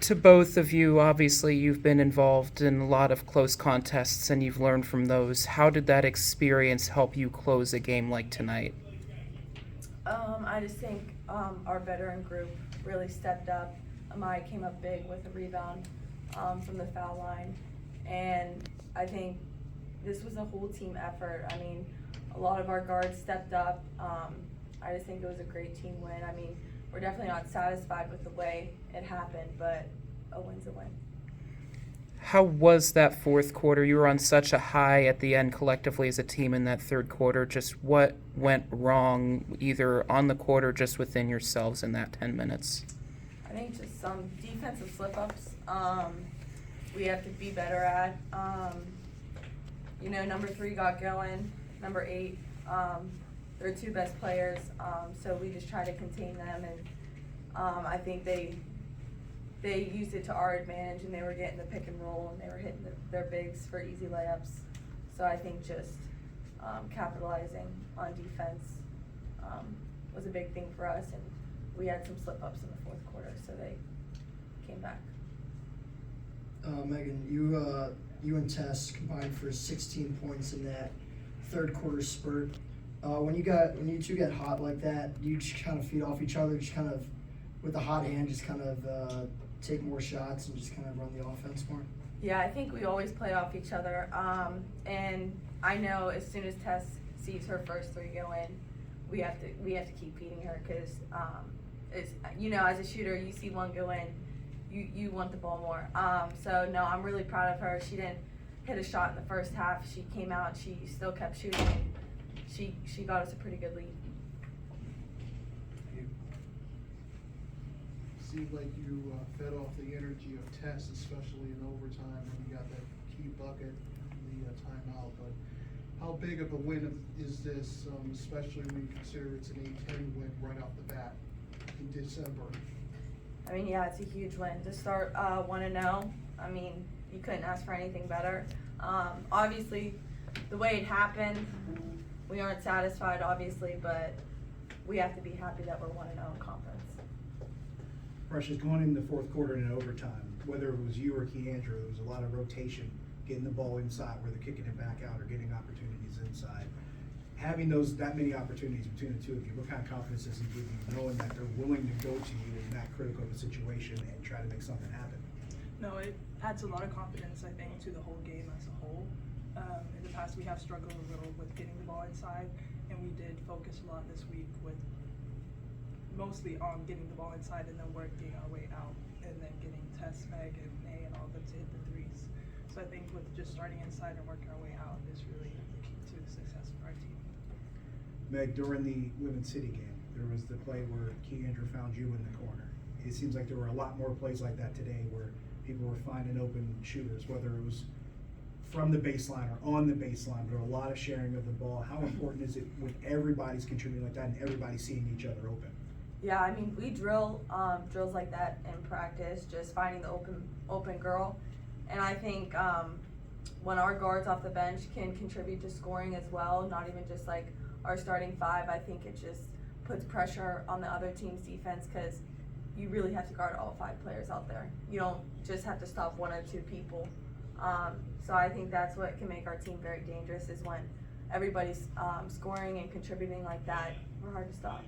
to both of you, obviously you've been involved in a lot of close contests and you've learned from those. How did that experience help you close a game like tonight? I just think our veteran group really stepped up. Amaya came up big with a rebound from the foul line, and I think this was a whole team effort. I mean, a lot of our guards stepped up. I just think it was a great team win. I mean, we're definitely not satisfied with the way it happened, but a win's a win. How was that fourth quarter? You were on such a high at the end collectively as a team in that third quarter. Just what went wrong, either on the court or just within yourselves in that 10 minutes? I think just some defensive slip-ups we have to be better at. Number 3 got going, number 8, they're 2 best players, so we just try to contain them, and I think they used it to our advantage, and they were getting the pick and roll, and they were hitting their bigs for easy layups. So I think just capitalizing on defense was a big thing for us, and we had some slip-ups in the fourth quarter, so they came back. Megan, you and Tess combined for 16 points in that third quarter spurt. When you two get hot like that, do you just kind of feed off each other, just kind of with the hot hand, just kind of take more shots and just kind of run the offense more? Yeah, I think we always play off each other, and I know as soon as Tess sees her first 3 go in, we have to keep beating her, because it's, as a shooter, you see one go in, you want the ball more. So no, I'm really proud of her. She didn't hit a shot in the first half. She came out, she still kept shooting. She got us a pretty good lead. Seemed like you fed off the energy of Tess, especially in overtime when you got that key bucket, the timeout. But how big of a win is this, especially when you consider it's an 8-10 win right off the bat in December? I mean, yeah, it's a huge win to start 1-0. I mean, you couldn't ask for anything better. Obviously, the way it happened, we aren't satisfied, obviously, but we have to be happy that we're 1-0 in conference. Precious, going in the fourth quarter and in overtime, whether it was you or Keandra, there was a lot of rotation, getting the ball inside, whether kicking it back out or getting opportunities inside. Having that many opportunities between the two of you, what kind of confidence does it give you, knowing that they're willing to go to you in that critical of a situation and try to make something happen? No, it adds a lot of confidence, I think, to the whole game as a whole. In the past, we have struggled a little with getting the ball inside, and we did focus a lot this week with mostly on getting the ball inside and then working our way out, and then getting Tess, Meg, and May, and all of them to hit the threes. So I think with just starting inside and working our way out is really the key to the success of our team. Meg, during the Women's City game, there was the play where Keandra found you in the corner. It seems like there were a lot more plays like that today where people were finding open shooters, whether it was from the baseline or on the baseline, but a lot of sharing of the ball. How important is it when everybody's contributing like that and everybody's seeing each other open? Yeah, I mean, we drill drills like that in practice, just finding the open girl. And I think when our guards off the bench can contribute to scoring as well, not even just like our starting 5, I think it just puts pressure on the other team's defense, because you really have to guard all 5 players out there. You don't just have to stop 1 or 2 people. So I think that's what can make our team very dangerous, is when everybody's scoring and contributing like that, we're hard to stop.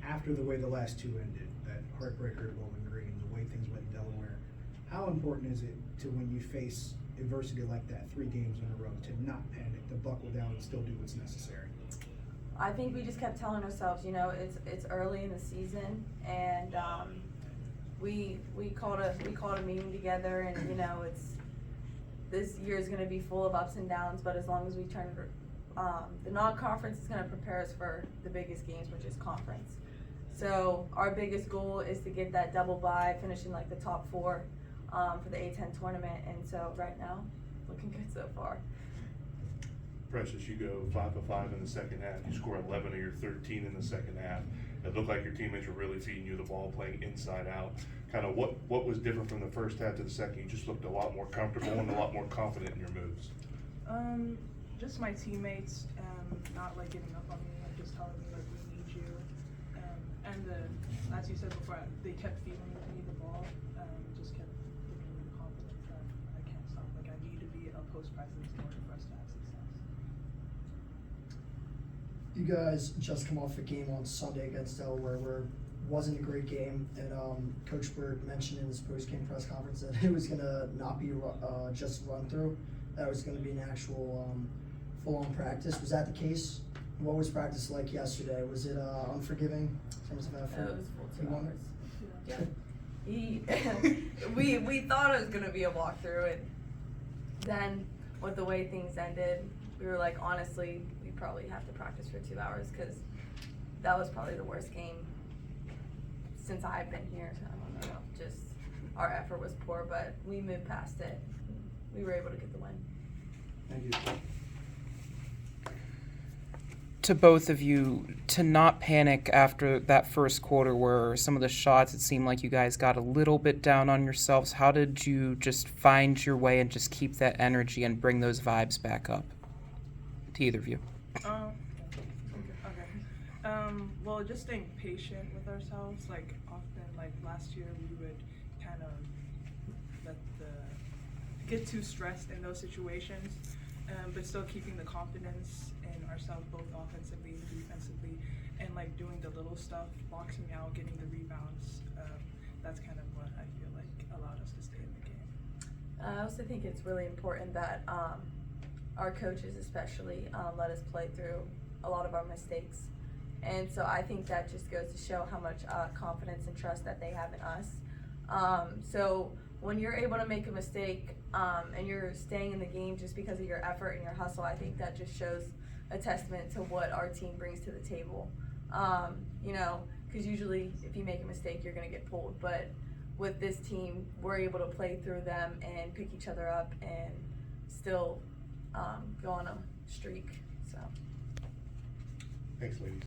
After the way the last 2 ended, that heartbreaker at Bowling Green, the way things went in Delaware, how important is it to, when you face adversity like that 3 games in a row, to not panic, to buckle down and still do what's necessary? I think we just kept telling ourselves, it's early in the season, and we called a meeting together, and this year is going to be full of ups and downs, but as long as we turn the non-conference is going to prepare us for the biggest games, which is conference. So our biggest goal is to get that double bye, finishing like the top 4 for the A10 tournament, and so right now, looking good so far. Precious, you go 5 of 5 in the second half. You score 11 of your 13 in the second half. It looked like your teammates were really feeding you the ball, playing inside out. Kind of what was different from the first half to the second? You just looked a lot more comfortable and a lot more confident in your moves. Just my teammates, not like giving up on me, like just telling me like we need you. And as you said before, they kept feeding me the ball, just kept close presence in order for us to have success. You guys just come off a game on Sunday against Delaware where wasn't a great game, and Coach Bird mentioned in his post-game press conference that it was gonna not be just run through, that it was gonna be an actual full-on practice. Was that the case? What was practice like yesterday? Was it unforgiving in terms of effort? It was full 2 You won? hours. We thought it was gonna be a walkthrough, and then with the way things ended, we were like, honestly, we probably have to practice for 2 hours because that was probably the worst game since I've been here. I don't know, just our effort was poor, but we moved past it. We were able to get the win. Thank you. To both of you, to not panic after that first quarter where some of the shots, it seemed like you guys got a little bit down on yourselves. How did you just find your way and just keep that energy and bring those vibes back up? To either of you. Well, just staying patient with ourselves. Like often, like last year, we would kind of get too stressed in those situations, but still keeping the confidence in ourselves, both offensively and defensively, and like doing the little stuff, boxing out, getting the rebounds. That's kind of what I feel like allowed us to stay in the game. I also think it's really important that our coaches especially let us play through a lot of our mistakes. And so I think that just goes to show how much confidence and trust that they have in us. So when you're able to make a mistake and you're staying in the game just because of your effort and your hustle, I think that just shows a testament to what our team brings to the table. You know, because usually if you make a mistake, you're going to get pulled. But with this team, we're able to play through them and pick each other up and still go on a streak. So. Thanks, ladies.